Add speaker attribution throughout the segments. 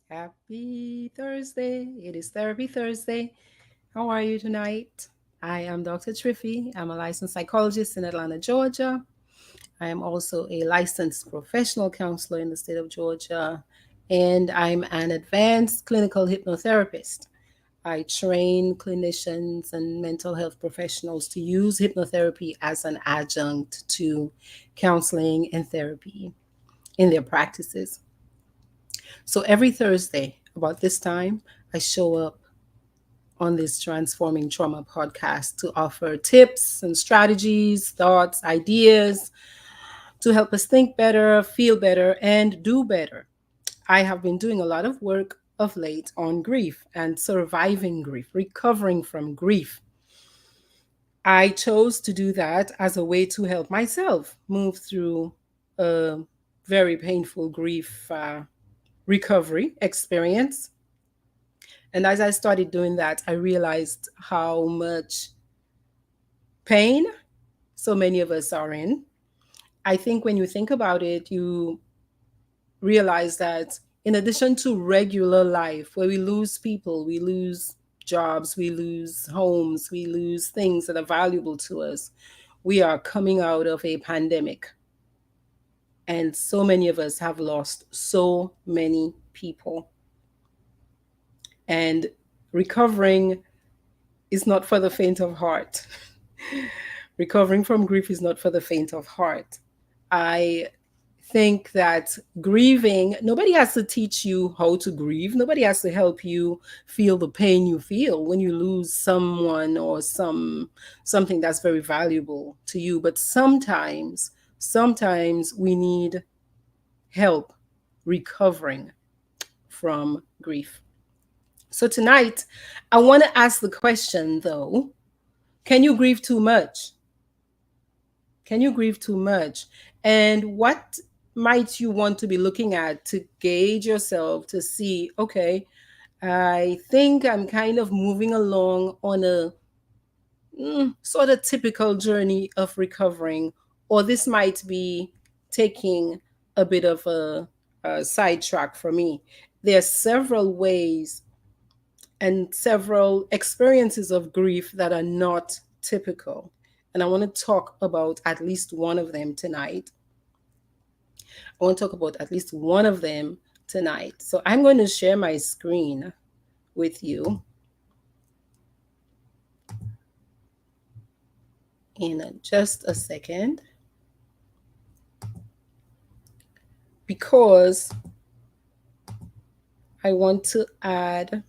Speaker 1: Happy Thursday. It is Therapy Thursday. How are you tonight? I am Dr. Triffy. I'm a licensed psychologist in Atlanta, Georgia. I am also a licensed professional counselor in the state of Georgia, and I'm an advanced clinical hypnotherapist. I train clinicians and mental health professionals to use hypnotherapy as an adjunct to counseling and therapy in their practices. So every Thursday, about this time, I show up on this Transforming Trauma podcast to offer tips and strategies, thoughts, ideas to help us think better, feel better, and do better. I have been doing a lot of work of late on grief and surviving grief, recovering from grief. I chose to do that as a way to help myself move through a very painful grief recovery experience. And as I started doing that, I realized how much pain so many of us are in. I think when you think about it, you realize that in addition to regular life, where we lose people, we lose jobs, we lose homes, we lose things that are valuable to us, we are coming out of a pandemic. And so many of us have lost so many people. And recovering is not for the faint of heart. Recovering from grief is not for the faint of heart. I think that grieving, nobody has to teach you how to grieve. Nobody has to help you feel the pain you feel when you lose someone or something that's very valuable to you. But sometimes we need help recovering from grief. So tonight, I want to ask the question though, can you grieve too much? Can you grieve too much? And what might you want to be looking at to gauge yourself to see, okay, I think I'm kind of moving along on a sort of typical journey of recovering, or this might be taking a bit of a sidetrack for me. There are several ways and several experiences of grief that are not typical. And I want to talk about at least one of them tonight. I want to talk about at least one of them tonight. So I'm going to share my screen with you in just a second because I want to add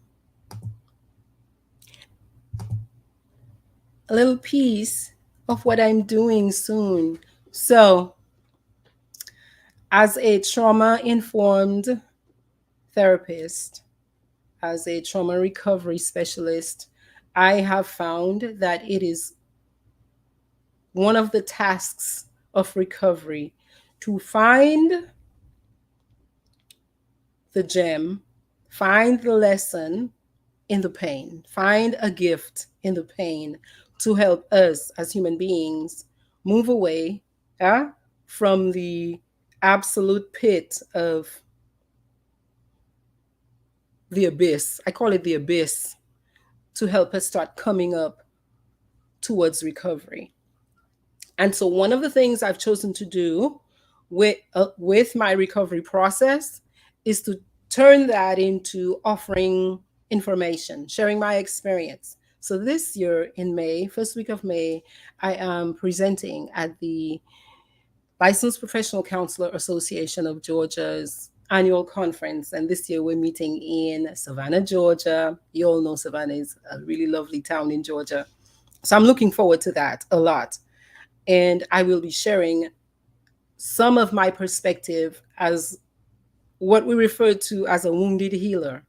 Speaker 1: a little piece of what I'm doing soon. So, as a trauma informed therapist, as a trauma recovery specialist, I have found that it is one of the tasks of recovery to find the gem, find the lesson in the pain, find a gift in the pain to help us as human beings move away from the absolute pit of the abyss. I call it the abyss, to help us start coming up towards recovery. And so one of the things I've chosen to do with my recovery process is to turn that into offering information, sharing my experience. So this year in May, first week of May, I am presenting at the Licensed Professional Counselor Association of Georgia's annual conference. And this year we're meeting in Savannah, Georgia. You all know Savannah is a really lovely town in Georgia. So I'm looking forward to that a lot. And I will be sharing some of my perspective as what we refer to as a wounded healer.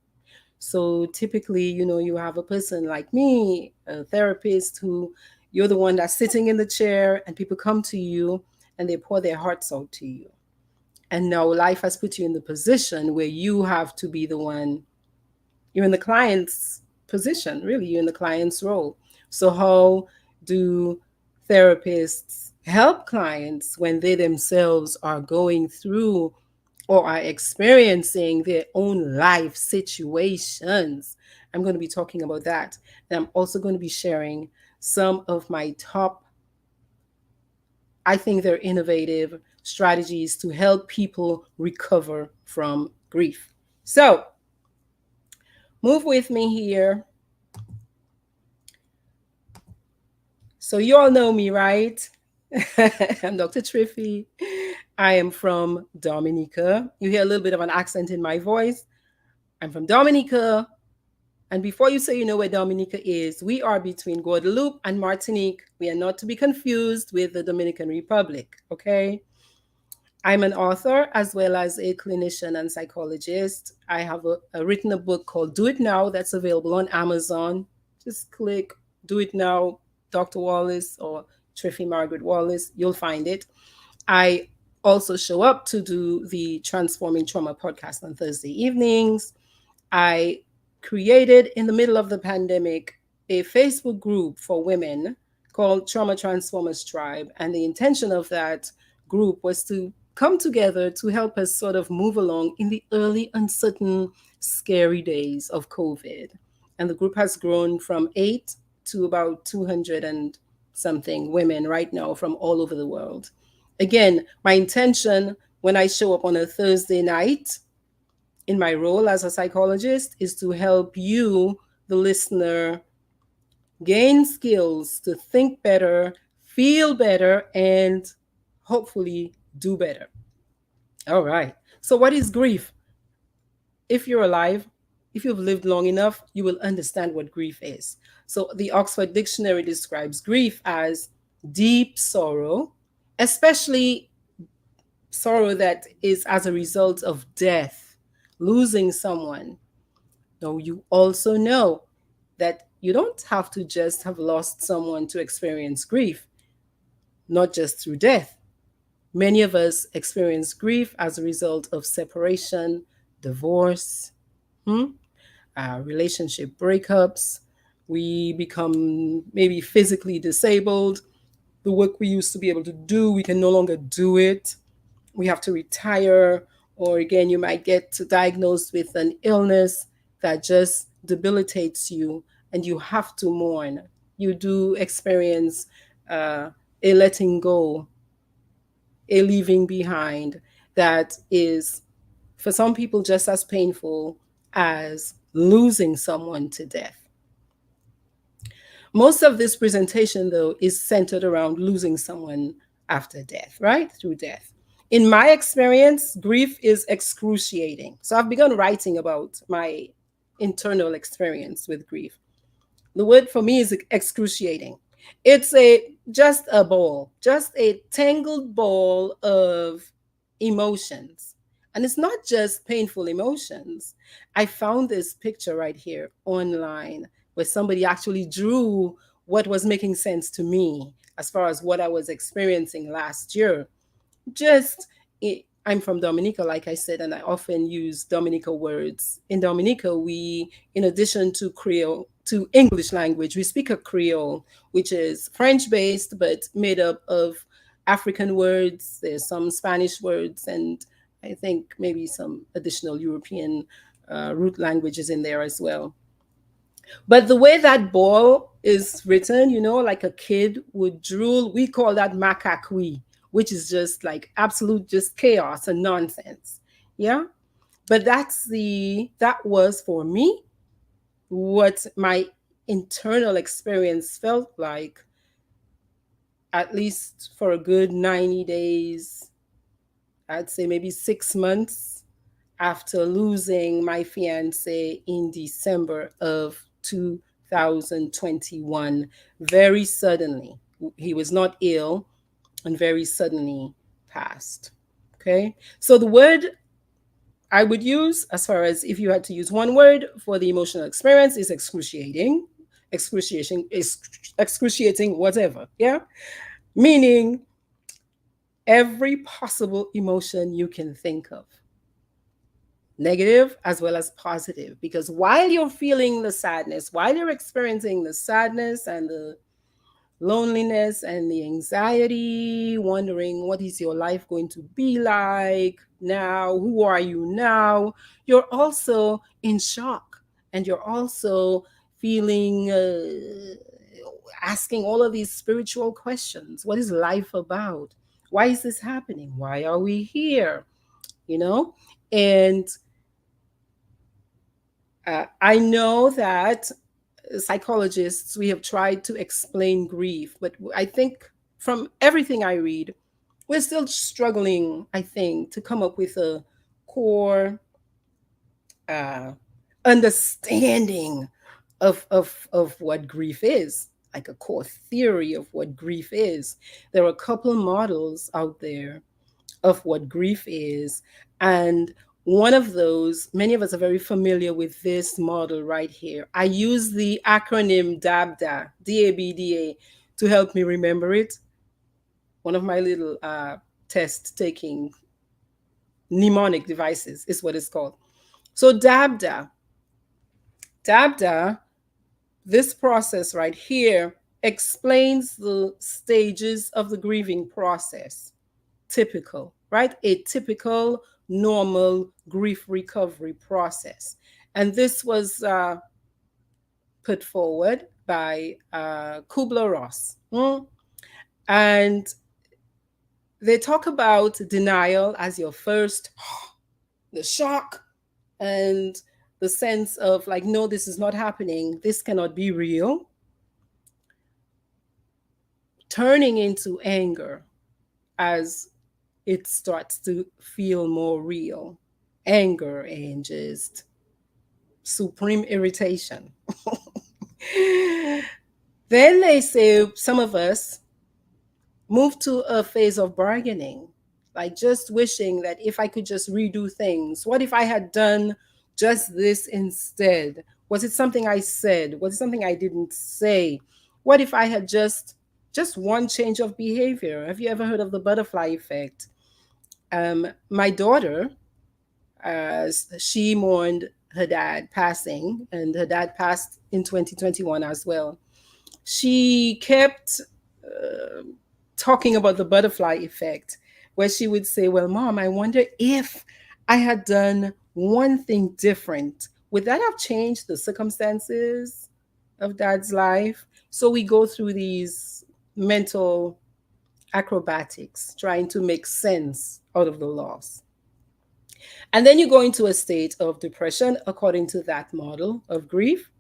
Speaker 1: So typically, you have a person like me, a therapist, who you're the one that's sitting in the chair and people come to you and they pour their hearts out to you. And now life has put you in the position where you have to be the one, you're in the client's position, really, you're in the client's role. So how do therapists help clients when they themselves are going through or are experiencing their own life situations. I'm going to be talking about that. And I'm also going to be sharing some of my top, I think they're innovative strategies to help people recover from grief. So, move with me here. So, you all know me, right? I'm Dr. Triffy. I am from Dominica. You hear a little bit of an accent in my voice. I'm from Dominica. And before you say you know where Dominica is, we are between Guadeloupe and Martinique. We are not to be confused with the Dominican Republic, okay? I'm an author as well as a clinician and psychologist. I have written a book called Do It Now that's available on Amazon. Just click Do It Now, Dr. Wallace or Triffy Margaret Wallace. You'll find it. I also show up to do the Transforming Trauma podcast on Thursday evenings. I created in the middle of the pandemic a Facebook group for women called Trauma Transformers Tribe. And the intention of that group was to come together to help us sort of move along in the early, uncertain, scary days of COVID. And the group has grown from 8 to about 200 and something women right now from all over the world. Again, my intention when I show up on a Thursday night in my role as a psychologist is to help you, the listener, gain skills to think better, feel better, and hopefully do better. All right. So, what is grief? If you're alive, if you've lived long enough, you will understand what grief is. So, the Oxford Dictionary describes grief as deep sorrow, especially sorrow that is as a result of death, losing someone. Now, you also know that you don't have to just have lost someone to experience grief, not just through death. Many of us experience grief as a result of separation, divorce, relationship breakups. We become maybe physically disabled. The work we used to be able to do, we can no longer do it. We have to retire, or again, you might get diagnosed with an illness that just debilitates you and you have to mourn. You do experience a letting go, a leaving behind that is, for some people, just as painful as losing someone to death. Most of this presentation, though, is centered around losing someone after death, right? Through death. In my experience, grief is excruciating. So I've begun writing about my internal experience with grief. The word for me is excruciating. It's just a ball, just a tangled ball of emotions. And it's not just painful emotions. I found this picture right here online where somebody actually drew what was making sense to me as far as what I was experiencing last year. Just I'm from Dominica, like I said, and I often use Dominica words. In Dominica, we, in addition to Creole, to English language, we speak a Creole, which is French based, but made up of African words. There's some Spanish words, and I think maybe some additional European root languages in there as well. But the way that ball is written, like a kid would drool, we call that macaque, which is just like absolute just chaos and nonsense. Yeah. But that was for me what my internal experience felt like, at least for a good 90 days, I'd say maybe 6 months after losing my fiance in December of 2021, very suddenly. He was not ill and very suddenly passed. Okay. So the word I would use, as far as if you had to use one word for the emotional experience, is excruciating, excruciating, whatever. Yeah. Meaning every possible emotion you can think of, negative as well as positive, because while you're feeling the sadness, while you're experiencing the sadness and loneliness and the anxiety, wondering what is your life going to be like now? Who are you now? You're also in shock, and you're also feeling asking all of these spiritual questions. What is life about? Why is this happening? Why are we here? You know? And I know that psychologists, we have tried to explain grief, but I think from everything I read, we're still struggling, I think, to come up with a core uh, understanding of what grief is, like a core theory of what grief is. There are a couple models out there of what grief is. And one of those, many of us are very familiar with this model right here. I use the acronym DABDA, DABDA, to help me remember it. One of my little test taking mnemonic devices is what it's called. So DABDA, this process right here explains the stages of the grieving process. Typical, right? A typical, normal grief recovery process. And this was put forward by Kubler-Ross. And they talk about denial as your first, the shock, and the sense of like, no, this is not happening. This cannot be real. Turning into anger as it starts to feel more real. Anger and just supreme irritation. Then they say some of us move to a phase of bargaining, like just wishing that if I could just redo things, what if I had done just this instead? Was it something I said? Was it something I didn't say? What if I had just one change of behavior? Have you ever heard of the butterfly effect? My daughter, she mourned her dad passing, and her dad passed in 2021 as well. She kept talking about the butterfly effect, where she would say, well, Mom, I wonder if I had done one thing different, would that have changed the circumstances of dad's life? So we go through these mental acrobatics trying to make sense out of the loss. And then you go into a state of depression according to that model of grief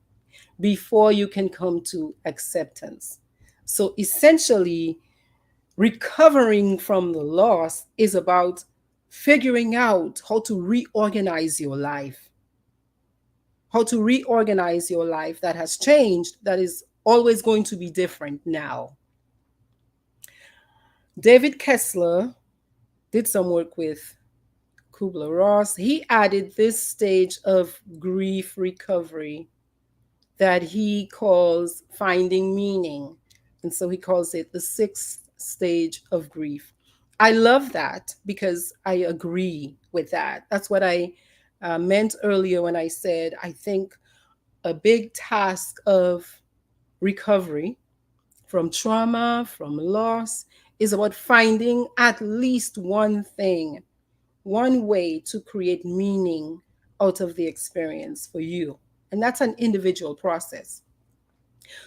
Speaker 1: before you can come to acceptance. So essentially, recovering from the loss is about figuring out how to reorganize your life that has changed, that is always going to be different now. David Kessler did some work with Kubler-Ross. He added this stage of grief recovery that he calls finding meaning. And so he calls it the sixth stage of grief. I love that because I agree with that. That's what I meant earlier when I said I think a big task of recovery from trauma, from loss, is about finding at least one thing, one way to create meaning out of the experience for you. And that's an individual process.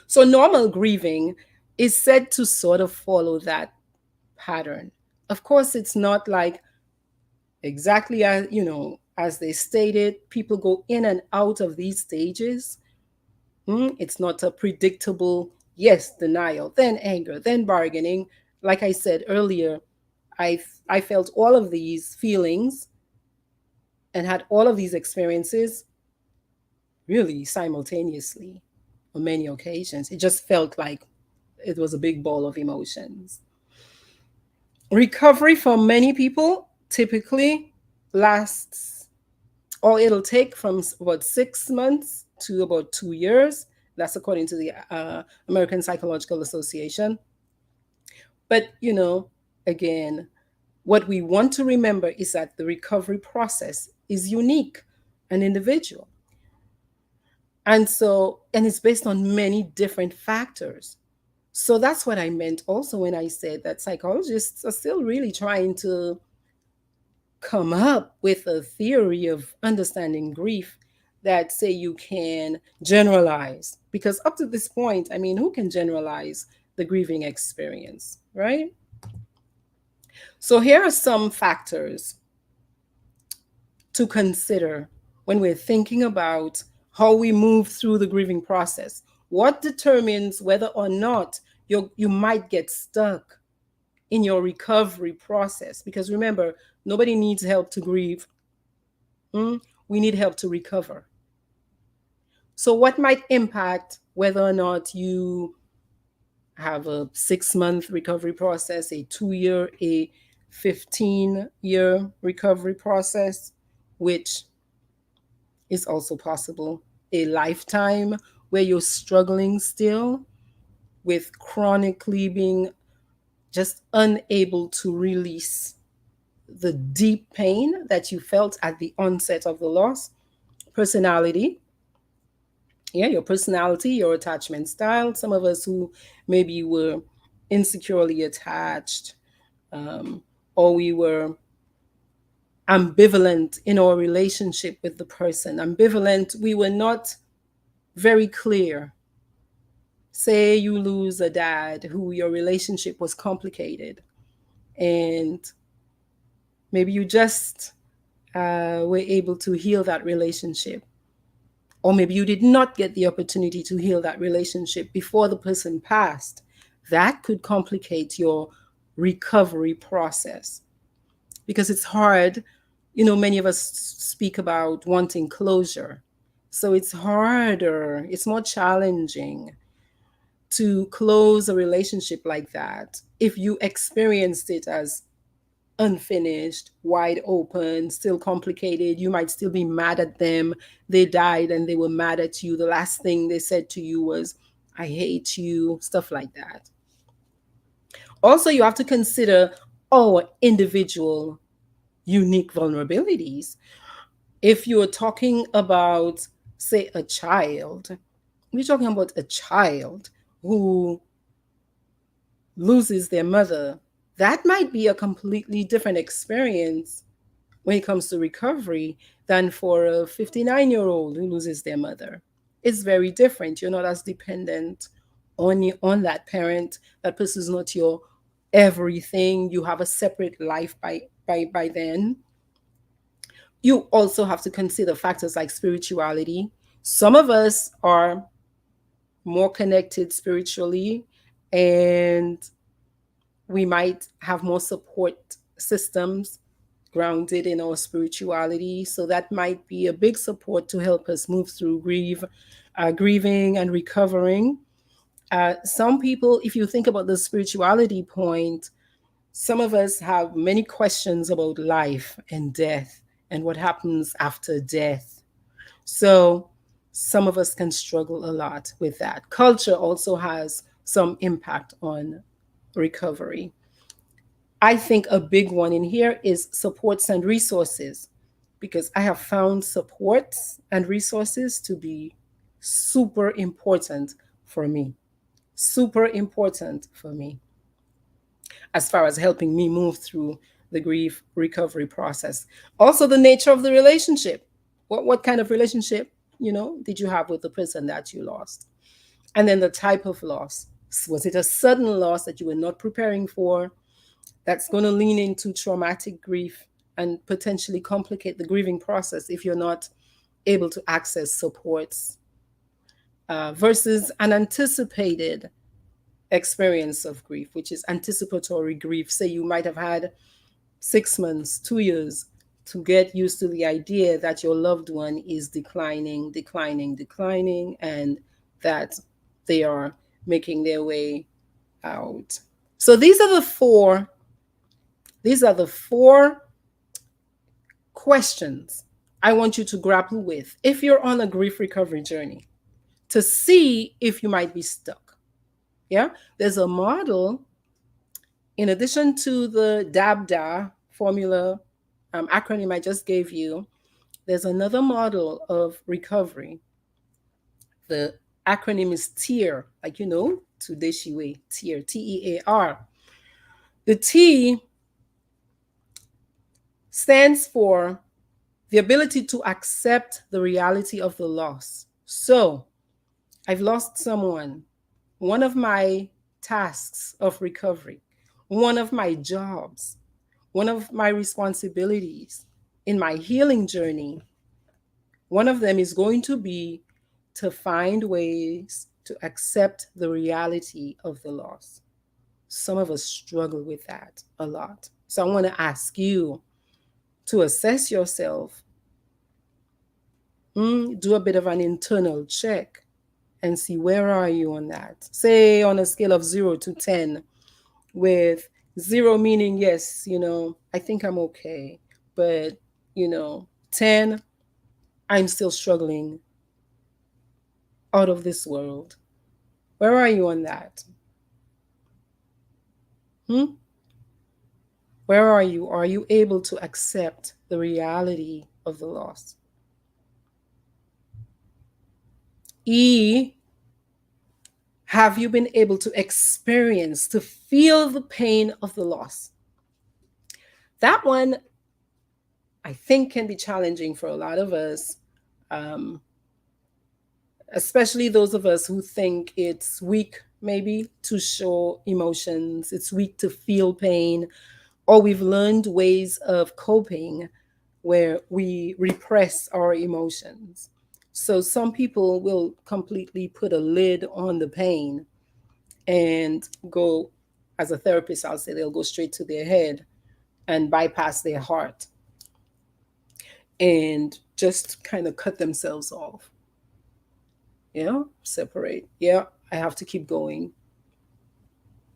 Speaker 1: So, normal grieving is said to sort of follow that pattern. Of course, it's not like exactly as, as they stated, people go in and out of these stages. It's not a predictable, yes, denial, then anger, then bargaining. Like I said earlier, I, I felt all of these feelings and had all of these experiences really simultaneously on many occasions. It just felt like it was a big ball of emotions. Recovery for many people typically lasts, or it'll take from about 6 months to about 2 years. That's according to the American Psychological Association. But, again, what we want to remember is that the recovery process is unique and individual. And it's based on many different factors. So that's what I meant also when I said that psychologists are still really trying to come up with a theory of understanding grief that say you can generalize, because up to this point, I mean, who can generalize the grieving experience, right? So here are some factors to consider when we're thinking about how we move through the grieving process. What determines whether or not you might get stuck in your recovery process? Because remember, nobody needs help to grieve. We need help to recover. So, what might impact whether or not you have a 6 month recovery process, a 2 year, a 15-year recovery process, which is also possible, a lifetime where you're struggling still with chronically being just unable to release the deep pain that you felt at the onset of the loss. Personality, yeah, your personality, your attachment style. Some of us who maybe were insecurely attached, um, or we were ambivalent in our relationship with the person. Ambivalent, we were not very clear. Say you lose a dad who your relationship was complicated, and maybe you just were able to heal that relationship. Or maybe you did not get the opportunity to heal that relationship before the person passed. That could complicate your recovery process because it's hard. You know, many of us speak about wanting closure. So it's harder, it's more challenging to close a relationship like that if you experienced it as unfinished, wide open, still complicated. You might still be mad at them. They died and they were mad at you. The last thing they said to you was, I hate you, stuff like that. Also, you have to consider our individual unique vulnerabilities. If you're talking about, say, a child, we're talking about a child who loses their mother, that might be a completely different experience when it comes to recovery than for a 59-year-old who loses their mother. It's very different. You're not as dependent on that parent. That person is not your everything. You have a separate life by then. You also have to consider factors like spirituality. Some of us are more connected spiritually, and we might have more support systems grounded in our spirituality. So that might be a big support to help us move through grieving and recovering. Some people, if you think about the spirituality point, some of us have many questions about life and death and what happens after death. So some of us can struggle a lot with that. Culture also has some impact on recovery. I think a big one in here is supports and resources, because I have found supports and resources to be super important for me. Super important for me as far as helping me move through the grief recovery process. Also, the nature of the relationship. What kind of relationship, did you have with the person that you lost? And then the type of loss. Was it a sudden loss that you were not preparing for? That's going to lean into traumatic grief and potentially complicate the grieving process if you're not able to access supports, versus an anticipated experience of grief, which is anticipatory grief. Say you might have had 6 months, 2 years to get used to the idea that your loved one is declining, declining, declining, and that they are making their way out. So these are the four questions I want you to grapple with if you're on a grief recovery journey to see if you might be stuck. Yeah, there's a model in addition to the DABDA formula acronym I just gave you. There's another model of recovery. The acronym is TEAR, like, Deshiwe, tear, Tear. The T stands for the ability to accept the reality of the loss. So, I've lost someone. One of my tasks of recovery, one of my jobs, one of my responsibilities in my healing journey, one of them is going to be to find ways to accept the reality of the loss. Some of us struggle with that a lot. So I want to ask you to assess yourself, do a bit of an internal check and see where are you on that. Say on a scale of 0 to 10, with 0 meaning yes, I think I'm okay, but 10, I'm still struggling out of this world. Where are you on that? Where are you? Are you able to accept the reality of the loss? E, have you been able to experience, to feel the pain of the loss? That one, I think, can be challenging for a lot of us, um, especially those of us who think it's weak, maybe, to show emotions, it's weak to feel pain, or we've learned ways of coping where we repress our emotions. So some people will completely put a lid on the pain and go, as a therapist, I'll say they'll go straight to their head and bypass their heart and just kind of cut themselves off. Separate. I have to keep going.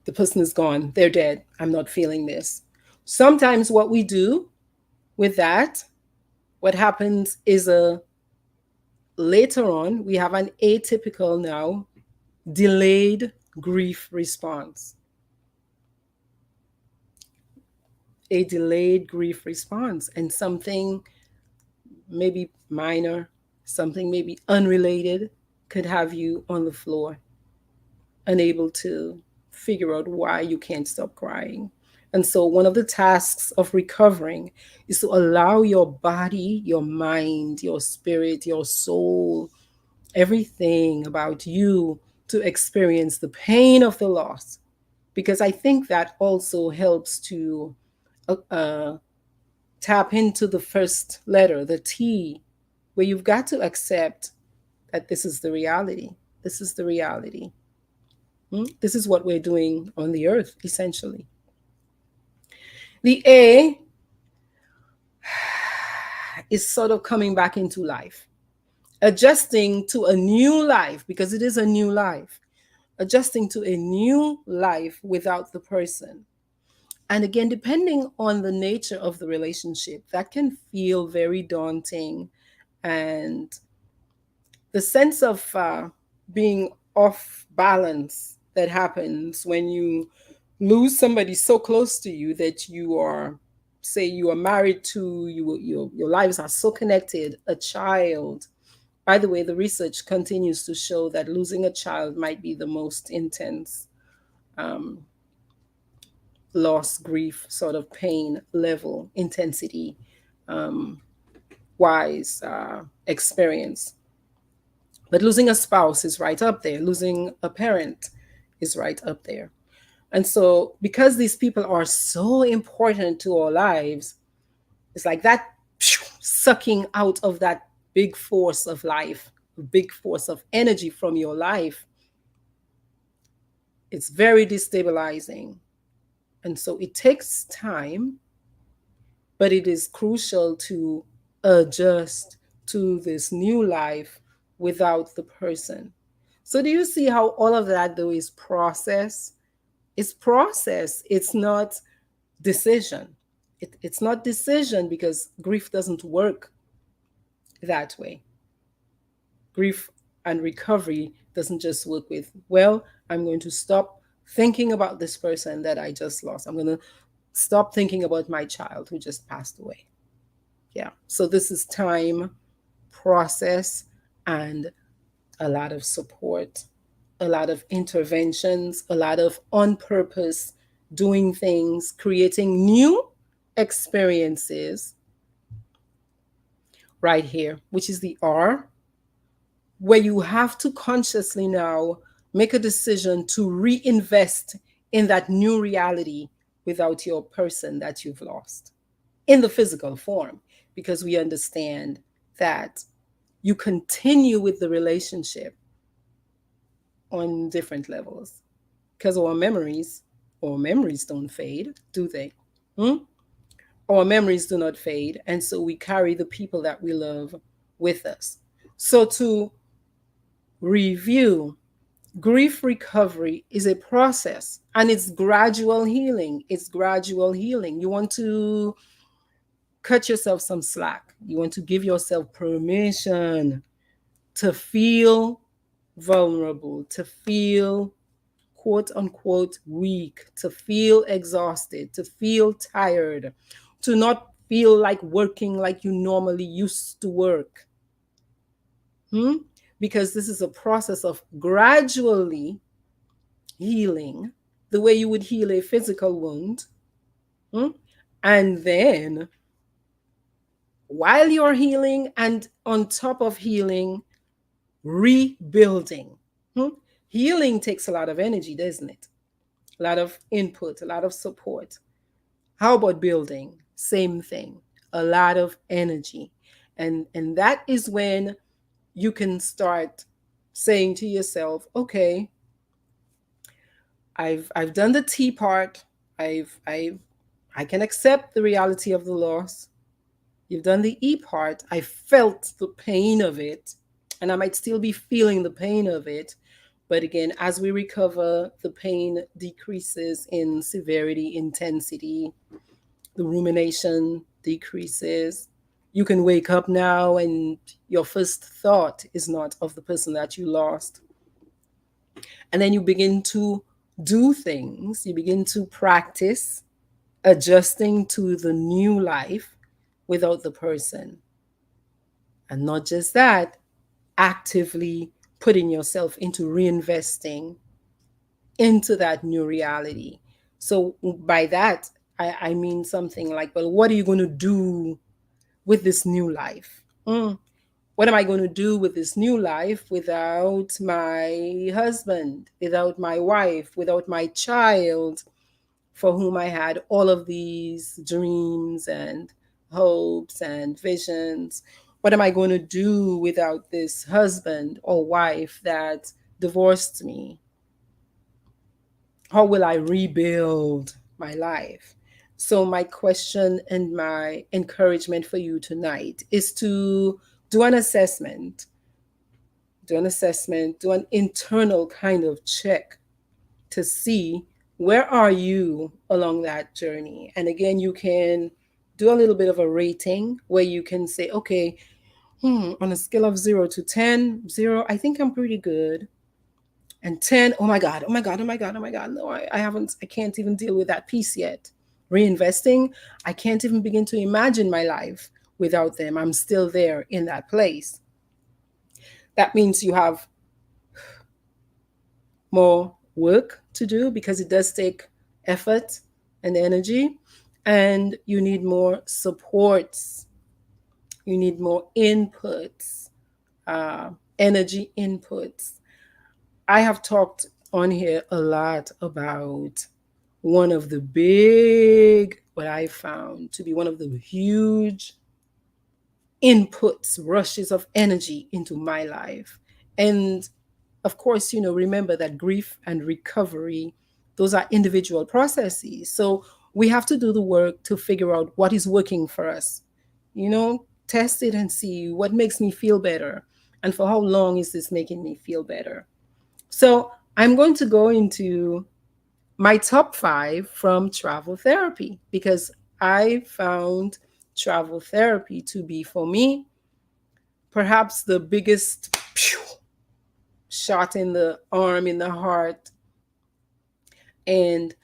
Speaker 1: The person is gone. They're dead. I'm not feeling this. Sometimes what we do with that, what happens is later on, we have an atypical now delayed grief response. A delayed grief response, and something maybe minor, something maybe unrelated could have you on the floor, unable to figure out why you can't stop crying. And so, one of the tasks of recovering is to allow your body, your mind, your spirit, your soul, everything about you to experience the pain of the loss. Because I think that also helps to tap into the first letter, the T, where you've got to accept that this is the reality. This is the reality. This is what we're doing on the earth, essentially. The A is sort of coming back into life, adjusting to a new life, because it is a new life, adjusting to a new life without the person. And again, depending on the nature of the relationship, that can feel very daunting. And the sense of being off balance that happens when you lose somebody so close to you that you are, say, you are married to, your lives are so connected, a child. By the way, the research continues to show that losing a child might be the most intense loss, grief, sort of pain level, intensity wise experience. But losing a spouse is right up there. Losing a parent is right up there. And so, because these people are so important to our lives, it's like that sucking out of that big force of life, big force of energy from your life. It's very destabilizing. And so, it takes time, but it is crucial to adjust to this new life without the person. So, do you see how all of that, though, is process? It's process. It's not decision. It's not decision, because grief doesn't work that way. Grief and recovery doesn't just work with, well, I'm going to stop thinking about this person that I just lost. I'm going to stop thinking about my child who just passed away. Yeah. So this is time, process, and a lot of support a lot of interventions, a lot of on purpose doing things, creating new experiences right here, which is the R, where you have to consciously now make a decision to reinvest in that new reality without your person that you've lost in the physical form, because we understand that you continue with the relationship on different levels, because our memories don't fade, do they? Hmm? Our memories do not fade, and so we carry the people that we love with us. So to review, grief recovery is a process, and it's gradual healing. It's gradual healing. You want to cut yourself some slack. You want to give yourself permission to feel vulnerable, to feel quote unquote weak, to feel exhausted, to feel tired, to not feel like working like you normally used to work. Hmm? Because this is a process of gradually healing the way you would heal a physical wound. Hmm? And then while you're healing and on top of healing, rebuilding. Hmm? Healing takes a lot of energy, doesn't it? A lot of input, a lot of support. How about building? Same thing, a lot of energy. And that is when you can start saying to yourself, okay, I've done the T part. I've I can accept the reality of the loss. You've done the E part. I felt the pain of it, and I might still be feeling the pain of it. But again, as we recover, the pain decreases in severity, intensity, the rumination decreases. You can wake up now, and your first thought is not of the person that you lost. And then you begin to do things, you begin to practice adjusting to the new life without the person. And not just that, actively putting yourself into reinvesting into that new reality. So, by that, I mean something like, well, what are you going to do with this new life? What am I going to do with this new life without my husband, without my wife, without my child, for whom I had all of these dreams and hopes and visions? What am I going to do without this husband or wife that divorced me? How will I rebuild my life? So, my question and my encouragement for you tonight is to do an assessment, do an internal kind of check to see where are you along that journey. And again, you can do a little bit of a rating where you can say, okay, on a scale of 0 to 10, 0, I think I'm pretty good. And 10, oh my God, oh my God, oh my God, oh my God. No, I can't even deal with that piece yet. Reinvesting, I can't even begin to imagine my life without them. I'm still there in that place. That means you have more work to do because it does take effort and energy, and you need more supports, you need more inputs, uh, energy inputs. I have talked on here a lot about one of the big, what I found to be one of the huge inputs, rushes of energy into my life. And of course, remember that grief and recovery, those are individual processes. So we have to do the work to figure out what is working for us. Test it and see what makes me feel better. And for how long is this making me feel better? So I'm going to go into my top 5 from travel therapy, because I found travel therapy to be, for me, perhaps the biggest shot in the arm, in the heart. And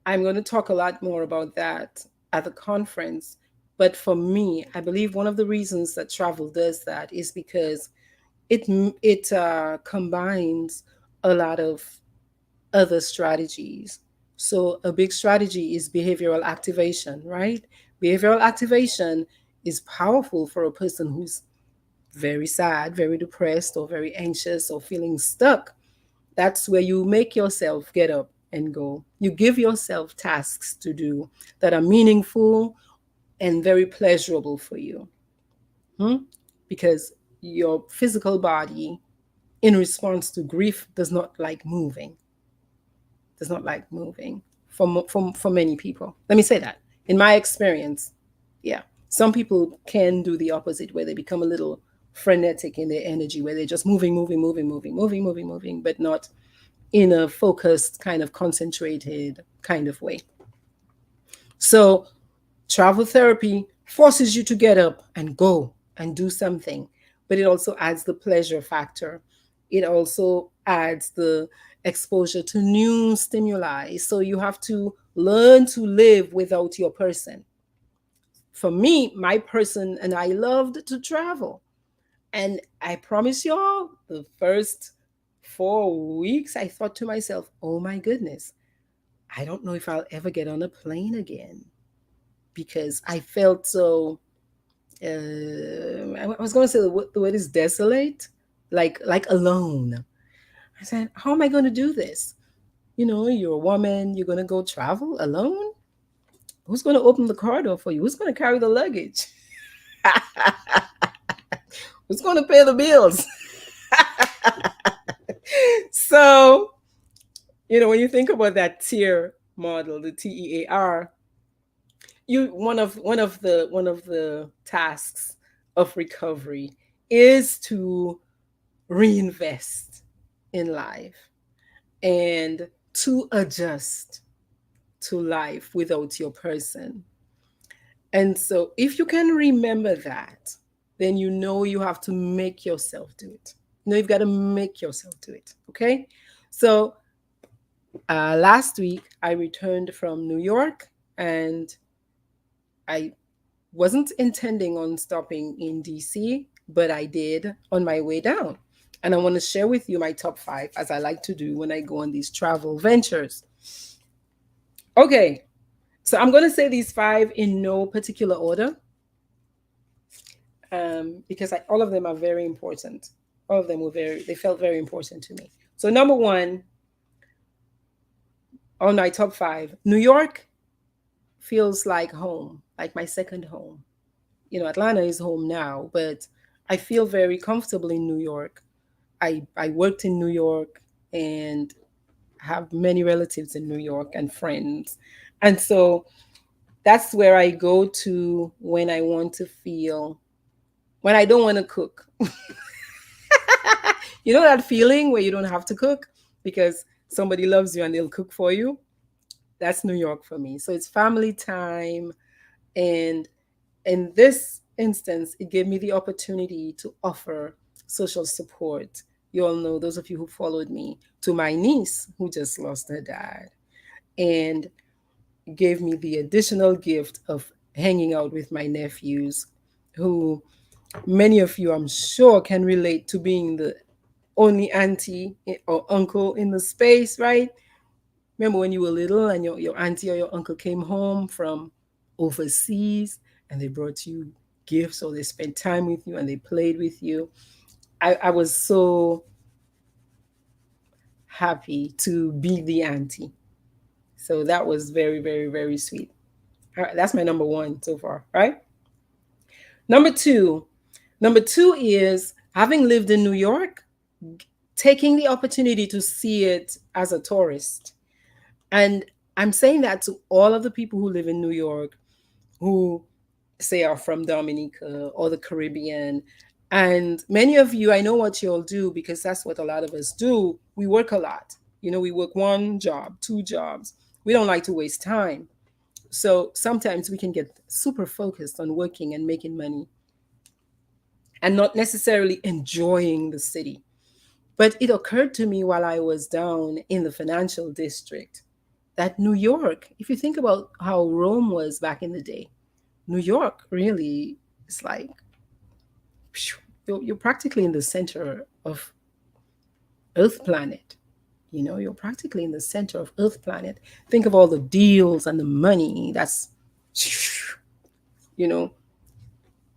Speaker 1: I'm going to talk a lot more about that at the conference. But for me, I believe one of the reasons that travel does that is because it combines a lot of other strategies. So, a big strategy is behavioral activation, right? Behavioral activation is powerful for a person who's very sad, very depressed, or very anxious, or feeling stuck. That's where you make yourself get up and go. You give yourself tasks to do that are meaningful and very pleasurable for you. Hmm? Because your physical body, in response to grief, does not like moving, does not like moving for many people. Let me say that. In my experience, yeah, some people can do the opposite where they become a little frenetic in their energy, where they're just moving, moving, moving, moving, moving, moving, moving, but not in a focused, kind of concentrated kind of way. So, travel therapy forces you to get up and go and do something, but it also adds the pleasure factor. It also adds the exposure to new stimuli. So, you have to learn to live without your person. For me, my person and I loved to travel. And I promise y'all, the first 4 weeks, I thought to myself, oh my goodness, I don't know if I'll ever get on a plane again because I felt so. I was going to say the word is desolate, like alone. I said, how am I going to do this? You know, you're a woman. You're going to go travel alone. Who's going to open the car door for you? Who's going to carry the luggage? Who's going to pay the bills? So, you know, when you think about that tier model, the TEAR, you one of the tasks of recovery is to reinvest in life and to adjust to life without your person. And so if you can remember that, then you know you have to make yourself do it. You know, you've got to make yourself do it. Okay. So last week I returned from New York, and I wasn't intending on stopping in DC, but I did on my way down. And I want to share with you my top five, as I like to do when I go on these travel ventures. Okay, so I'm going to say these five in no particular order, because all of them are very important. All of them they felt very important to me. So, number one on my top five, New York feels like home, like my second home. You know, Atlanta is home now, but I feel very comfortable in New York. I worked in New York and have many relatives in New York and friends. And so that's where I go to when I want to feel, when I don't want to cook. You know that feeling where you don't have to cook because somebody loves you and they'll cook for you? That's New York for me. So it's family time. And in this instance, it gave me the opportunity to offer social support. You all know, those of you who followed me, to my niece who just lost her dad, and gave me the additional gift of hanging out with my nephews, who many of you, I'm sure, can relate to being the only auntie or uncle in the space, right? Remember when you were little and your auntie or your uncle came home from overseas and they brought you gifts, or they spent time with you and they played with you? I was so happy to be the auntie. So that was very, very, very sweet. All right, that's my number one so far, right? Number two. Number two is having lived in New York, taking the opportunity to see it as a tourist. And I'm saying that to all of the people who live in New York, who say are from Dominica or the Caribbean. And many of you, I know what you'll do, because that's what a lot of us do. We work a lot. You know, we work one job, two jobs. We don't like to waste time. So sometimes we can get super focused on working and making money and not necessarily enjoying the city. But it occurred to me while I was down in the financial district that New York, if you think about how Rome was back in the day, New York really is like, you're practically in the center of Earth planet. You're practically in the center of Earth planet. Think of all the deals and the money that's, you know,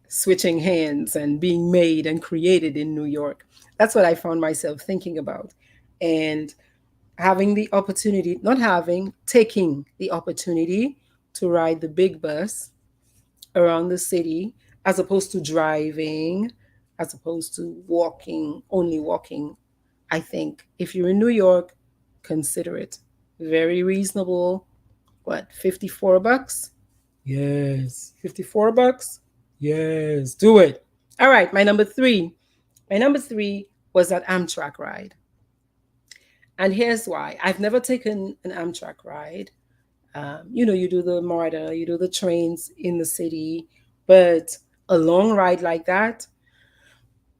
Speaker 1: switching hands and being made and created in New York. That's what I found myself thinking about. And having the opportunity, not having, taking the opportunity to ride the big bus around the city as opposed to driving, as opposed to walking, only walking. I think if you're in New York, consider it. Very reasonable. What, $54? Yes. $54? Yes. Do it. All right. My number three. My number three was that Amtrak ride. And here's why. I've never taken an Amtrak ride. You do the MARTA, you do the trains in the city, but a long ride like that,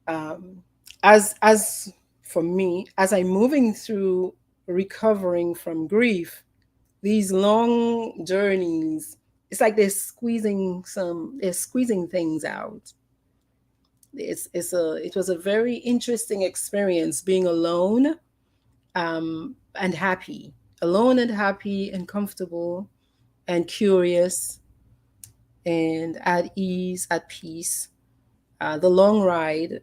Speaker 1: um, as for me, as I'm moving through recovering from grief, these long journeys, it's like they're squeezing things out. It was a very interesting experience being and happy, alone and happy and comfortable and curious and at ease, at peace. The long ride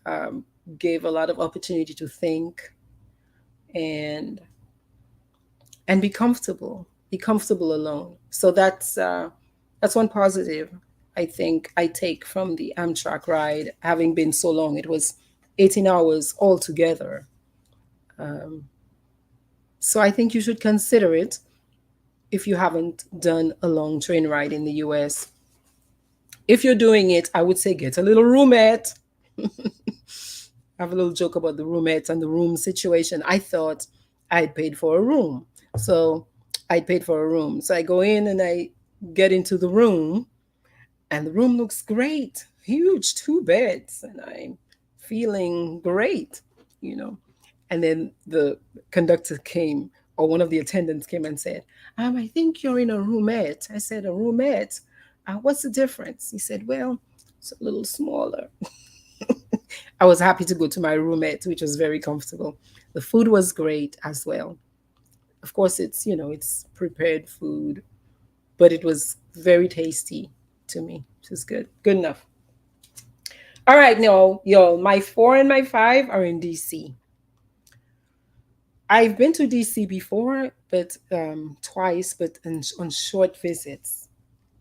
Speaker 1: um, gave a lot of opportunity to think and be comfortable alone. So that's one positive I think I take from the Amtrak ride, having been so long. It was 18 hours altogether. Um, so I think you should consider it if you haven't done a long train ride in the US. If you're doing it, I would say get a little roommate. I have a little joke about the roommates and the room situation. I thought I'd paid for a room. So I paid for a room. So I go in and I get into the room, and the room looks great. Huge, two beds, and I'm feeling great, you know. And then the conductor came, or one of the attendants came and said, I think you're in a roomette. I said, a roomette? What's the difference? He said, well, it's a little smaller. I was happy to go to my roommate, which was very comfortable. The food was great as well. Of course, it's prepared food, but it was very tasty to me. It was good. Good enough. All right, no, y'all, my four and my five are in DC. I've been to DC before, but twice, but on short visits,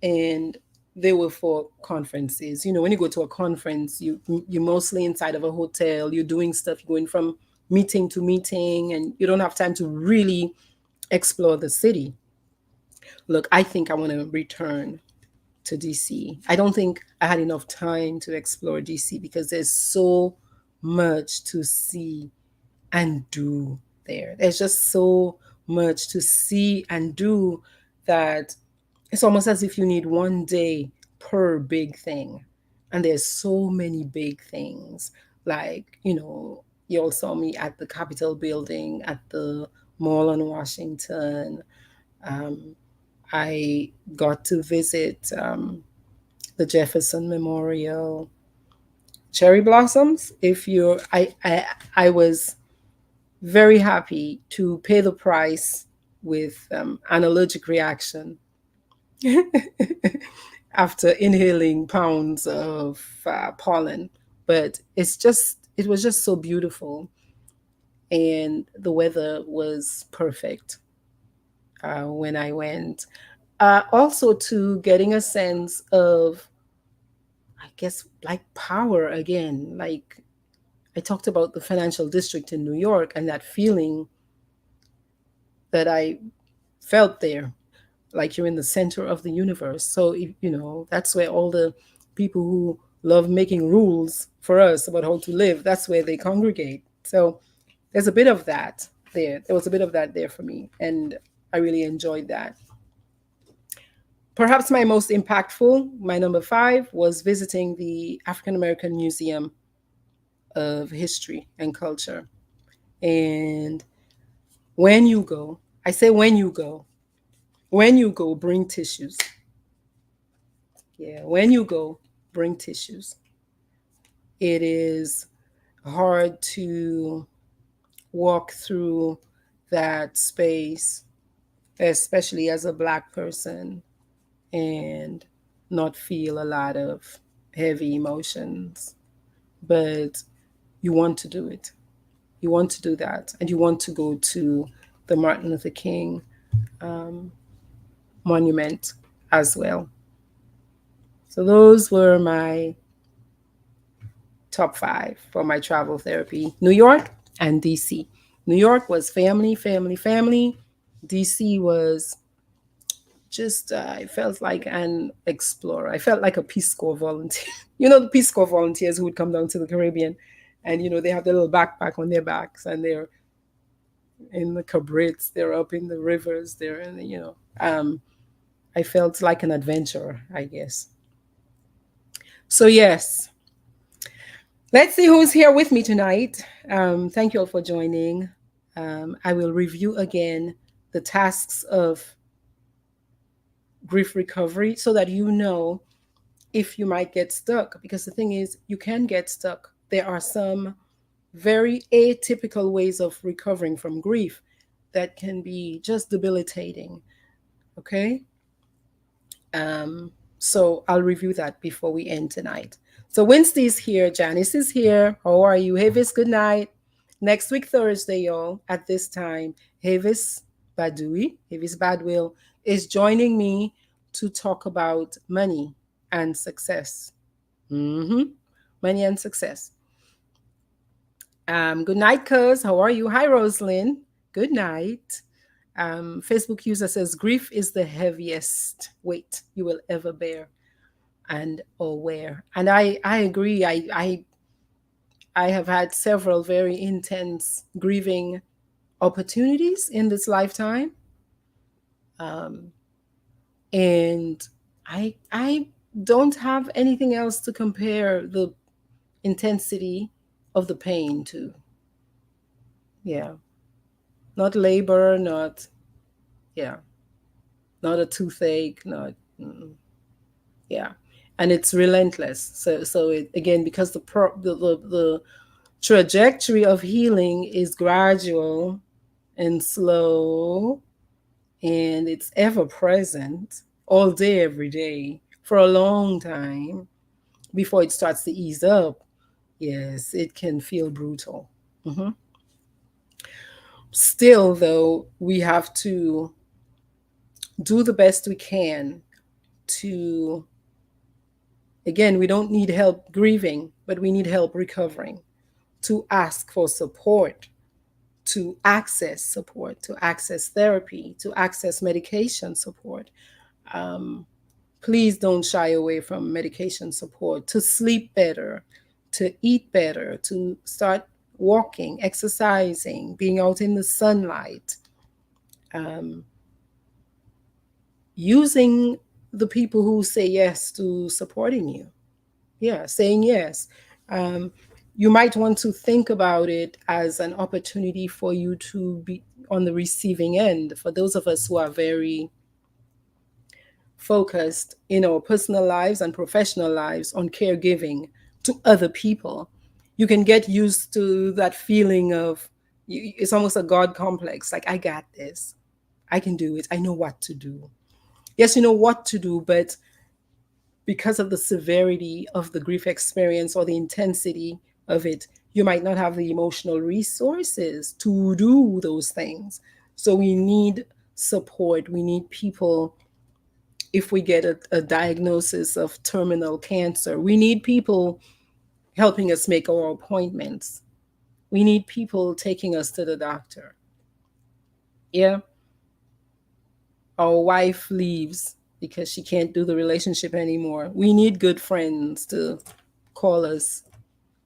Speaker 1: and they were for conferences. When you go to a conference, you're mostly inside of a hotel. You're doing stuff. You're going from meeting to meeting, and you don't have time to really explore the city. Look, I think I want to return to DC. I don't think I had enough time to explore DC because there's so much to see and do there. There's just so much to see and do that it's almost as if you need one day per big thing. And there's so many big things. Like, you all saw me at the Capitol building, at the Mall on Washington. Um, I got to visit the Jefferson Memorial. Cherry blossoms. If you're, I was very happy to pay the price with an allergic reaction after inhaling pounds of pollen. But it was just so beautiful. And the weather was perfect when I went. Also, to getting a sense of, I guess, like power again. Like I talked about the financial district in New York and that feeling that I felt there, like you're in the center of the universe. So, that's where all the people who love making rules for us about how to live, that's where they congregate. So, there's a bit of that there. There was a bit of that there for me. And I really enjoyed that. Perhaps my most impactful, my number five, was visiting the African American Museum of History and Culture. And when you go, I say when you go, bring tissues. Yeah, when you go, bring tissues. It is hard to walk through that space, especially as a Black person, and not feel a lot of heavy emotions. But you want to do it. You want to do that. And you want to go to the Martin Luther King um, monument as well. So those were my top 5 for my travel therapy: New York and DC. New York was family, family, family. DC was just, I felt like an explorer. I felt like a Peace Corps volunteer. You know, the Peace Corps volunteers who would come down to the Caribbean and, they have their little backpack on their backs and they're in the cabrits, they're up in the rivers, they're in I felt like an adventurer, I guess. So, yes, let's see who's here with me tonight. Thank you all for joining. I will review again the tasks of grief recovery so that you know if you might get stuck. Because the thing is, you can get stuck. There are some very atypical ways of recovering from grief that can be just debilitating. Okay? So I'll review that before we end tonight. So Wednesday's here, Janice is here. How are you? Havis, good night. Next week, Thursday, y'all, at this time, Havis Havis Badwill, is joining me to talk about money and success. Money and success. Good night, cuz. How are you? Hi, Roslyn. Good night. Facebook user says grief is the heaviest weight you will ever bear and or wear. And I agree. I have had several very intense grieving opportunities in this lifetime. And I don't have anything else to compare the intensity of the pain to. Yeah. Not labor, not, yeah, not a toothache, not, yeah. And it's relentless. So it, again, because the trajectory of healing is gradual and slow, and it's ever present all day, every day, for a long time before it starts to ease up. Yes, it can feel brutal. Mm-hmm. Still, though, we have to do the best we can to, again, we don't need help grieving, but we need help recovering, to ask for support, to access therapy, to access medication support. Please don't shy away from medication support, to sleep better, to eat better, to start walking, exercising, being out in the sunlight, using the people who say yes to supporting you. Yeah, saying yes. You might want to think about it as an opportunity for you to be on the receiving end. For those of us who are very focused in our personal lives and professional lives on caregiving to other people, you can get used to that feeling of, it's almost a God complex. Like, I got this. I can do it. I know what to do. Yes, you know what to do, but because of the severity of the grief experience or the intensity of it, you might not have the emotional resources to do those things. So we need support. We need people. If we get a diagnosis of terminal cancer, we need people helping us make our appointments. We need people taking us to the doctor. Yeah. Our wife leaves because she can't do the relationship anymore. We need good friends to call us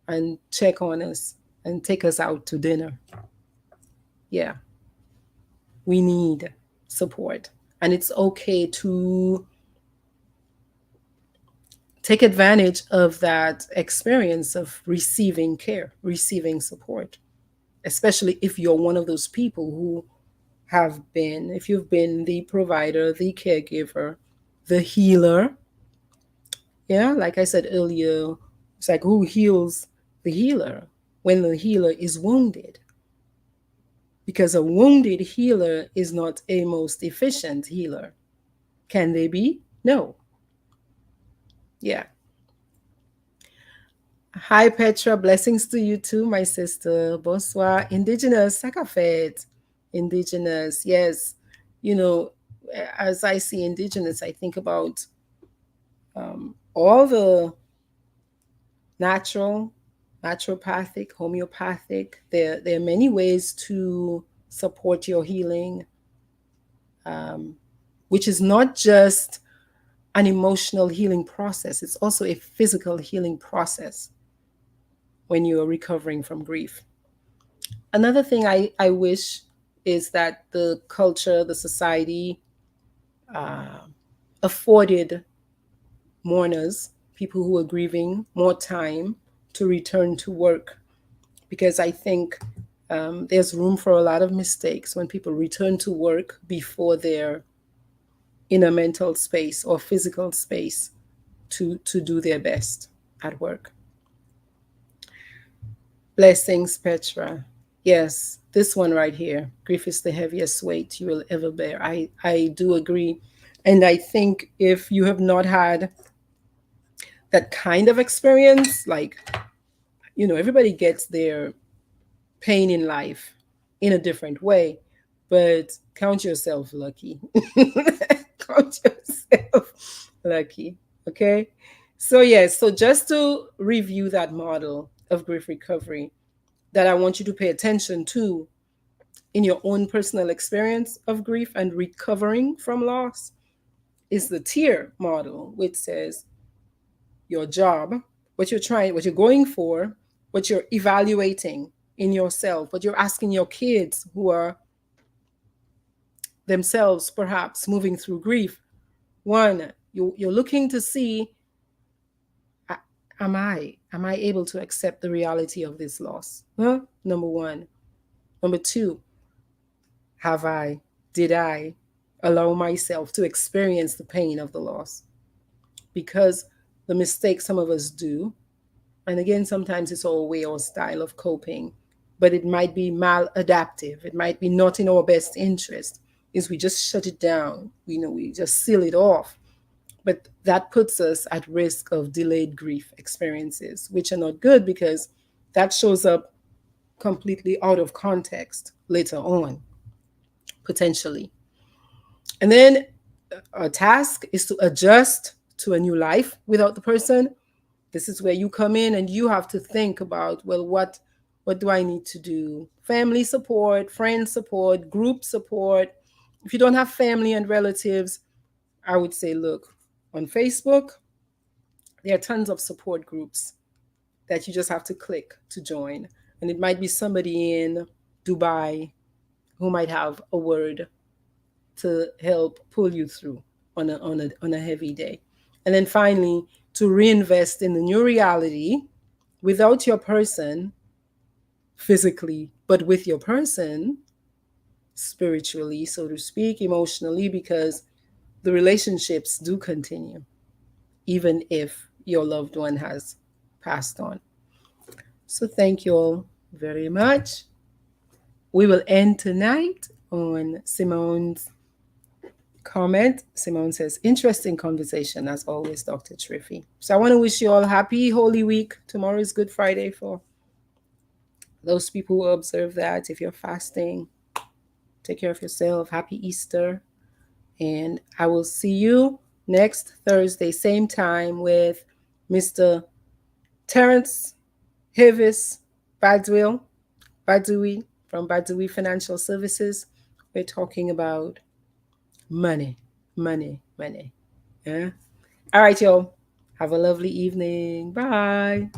Speaker 1: and check on us and take us out to dinner. Yeah. We need support. And it's okay to take advantage of that experience of receiving care, receiving support, especially if you're one of those people who have been, if you've been the provider, the caregiver, the healer. Yeah, like I said earlier, it's like, who heals the healer when the healer is wounded? because a wounded healer is not a most efficient healer. Can they be? No. Yeah. Hi, Petra. Blessings to you too, my sister. Bonsoir. Indigenous, Sakafet. Indigenous, yes. You know, as I see Indigenous, I think about all the natural, naturopathic, homeopathic. There are many ways to support your healing, um, which is not just an emotional healing process, it's also a physical healing process when you are recovering from grief. Another thing I wish is that the culture, the society uh, afforded mourners, people who are grieving, more time to return to work. Because I think there's room for a lot of mistakes when people return to work before they're in a mental space or physical space to do their best at work. Blessings, Petra. Yes, this one right here. Grief is the heaviest weight you will ever bear. I do agree. And I think if you have not had that kind of experience, like, everybody gets their pain in life in a different way, but count yourself lucky. Count yourself lucky. Okay. So, yes, so just to review that model of grief recovery that I want you to pay attention to in your own personal experience of grief and recovering from loss is the tier model, which says your job, what you're trying, what you're going for, what you're evaluating in yourself, what you're asking your kids who are themselves perhaps moving through grief. One, you're looking to see, am I able to accept the reality of this loss? Huh? Number one. Number two, have I, did I allow myself to experience the pain of the loss? Because the mistake some of us do, and again, sometimes it's our way or style of coping, but it might be maladaptive. It might be not in our best interest, is we just shut it down. We just seal it off. But that puts us at risk of delayed grief experiences, which are not good because that shows up completely out of context later on, potentially. And then a task is to adjust to a new life without the person. This is where you come in and you have to think about, well, what do I need to do? Family support, friend support, group support. If you don't have family and relatives, I would say, look, on Facebook, there are tons of support groups that you just have to click to join. And it might be somebody in Dubai who might have a word to help pull you through on a heavy day. And then finally, to reinvest in the new reality without your person physically, but with your person spiritually, so to speak, emotionally, because the relationships do continue, even if your loved one has passed on. So thank you all very much. We will end tonight on Simone's comment. Simone says, interesting conversation as always, Dr. Triffy. So I want to wish you all happy Holy Week. Tomorrow is Good Friday for those people who observe that. If you're fasting, take care of yourself. Happy Easter. And I will see you next Thursday, same time, with Mr. Terrence Hivis Badui from Badui Financial Services. We're talking about money, money, money. Yeah. All right, y'all. Have a lovely evening. Bye.